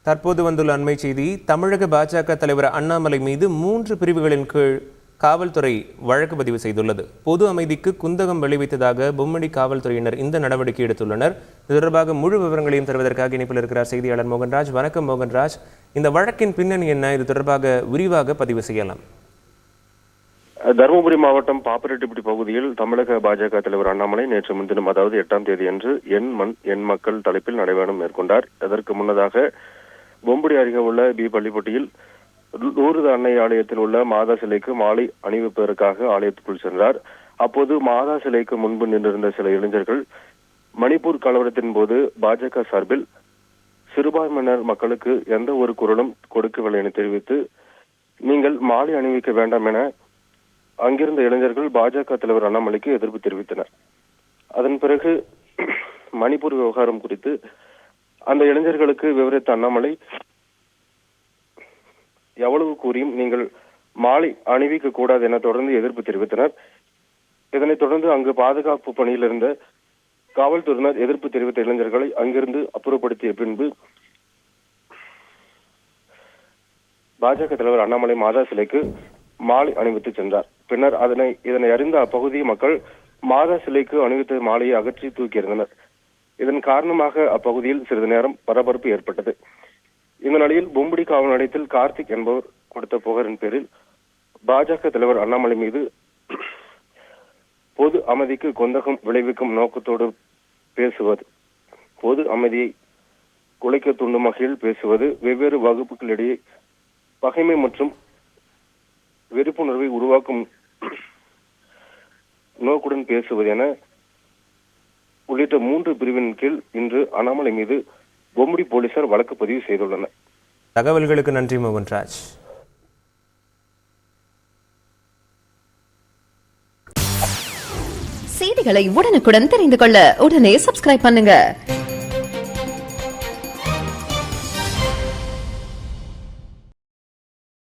தற்போது வந்துள்ள அண்மை செய்தி, தமிழக பாஜக தலைவர் அண்ணாமலை மீது 3 பிரிவுகளின் கீழ் காவல்துறை வழக்கு பதிவு செய்துள்ளது. பொது அமைதிக்கு குந்தகம் விளைவித்ததாக பொம்மடி காவல்துறையினர் இந்த நடவடிக்கை எடுத்துள்ளனர். இது தொடர்பாக முழு விவரங்களையும் தருவதற்காக இணைப்பில் இருக்கிறார் செய்தியாளர் மோகன்ராஜ். வணக்கம் மோகன்ராஜ். இந்த வழக்கின் பின்னணி என்ன? இது தொடர்பாக விரிவாக பதிவு செய்யலாம். தருமபுரி மாவட்டம் பாப்பரெட்டிப்பட்டி பகுதியில் தமிழக பாஜக தலைவர் அண்ணாமலை நேற்று முன்தினம், அதாவது 8ஆம் தேதி அன்று என் மண் என் மக்கள் தலைப்பில் நடைபயணம் மேற்கொண்டார். அதற்கு முன்னதாக பொம்படி அருகே உள்ள பள்ளிப்பட்டியில் லூர்து அன்னை ஆலயத்தில் உள்ள மாதா சிலைக்கு மாலை அணிவிப்பதற்காக ஆலயத்துக்குள் சென்றார். அப்போது மாதா சிலைக்கு முன்பு நின்றிருந்த சில இளைஞர்கள் மணிப்பூர் கலவரத்தின் போது பாஜக சார்பில் சிறுபான்மையினர் மக்களுக்கு எந்த ஒரு குரலும் கொடுக்கவில்லை என தெரிவித்து நீங்கள் மாலை அணிவிக்க வேண்டாம் என அங்கிருந்த இளைஞர்கள் பாஜக தலைவர் அண்ணாமலைக்கு எதிர்ப்பு தெரிவித்தனர். அதன் பிறகு மணிப்பூர் விவகாரம் குறித்து அந்த இளைஞர்களுக்கு விவரித்த அண்ணாமலை எவ்வளவு கூறியும் நீங்கள் மாலை அணிவிக்க கூடாது என தொடர்ந்து எதிர்ப்பு தெரிவித்தனர். இதனைத் தொடர்ந்து அங்கு பாதுகாப்பு பணியில் இருந்த காவல்துறையினர் எதிர்ப்பு தெரிவித்த இளைஞர்களை அங்கிருந்து அப்புறப்படுத்திய பின்பு பாஜக தலைவர் அண்ணாமலை மாதா சிலைக்கு மாலை அணிவித்து சென்றார். பின்னர் இதனை அறிந்த அப்பகுதி மக்கள் மாதா சிலைக்கு அணிவித்த மாலையை அகற்றி தூக்கி எறிந்தனர். இதன் காரணமாக அப்பகுதியில் சிறிது நேரம் பரபரப்பு ஏற்பட்டது. இந்த நிலையில் பொம்படி காவல் நிலையத்தில் கார்த்திக் என்பவர் கொடுத்த புகாரின் பேரில் பாஜக தலைவர் அண்ணாமலை மீது பொது அமைதிக்கு குந்தகம் விளைவிக்கும் நோக்கத்தோடு பேசுவது, பொது அமைதியை குலைக்க தூண்டும் வகையில் பேசுவது, வெவ்வேறு வகுப்புகளிடையே பகைமை மற்றும் வெறுப்புணர்வை உருவாக்கும் நோக்குடன் பேசுவது என உள்ளிட்ட 3 பிரிவின் கீழ் இன்று அண்ணாமலை மீது பொம்மடி போலீசார் வழக்கு பதிவு செய்துள்ளனர். தகவல்களுக்கு நன்றி மோகன்ராஜ். செய்திகளை உடனுக்குடன் தெரிந்து கொள்ள உடனே சப்ஸ்கிரைப் பண்ணுங்க.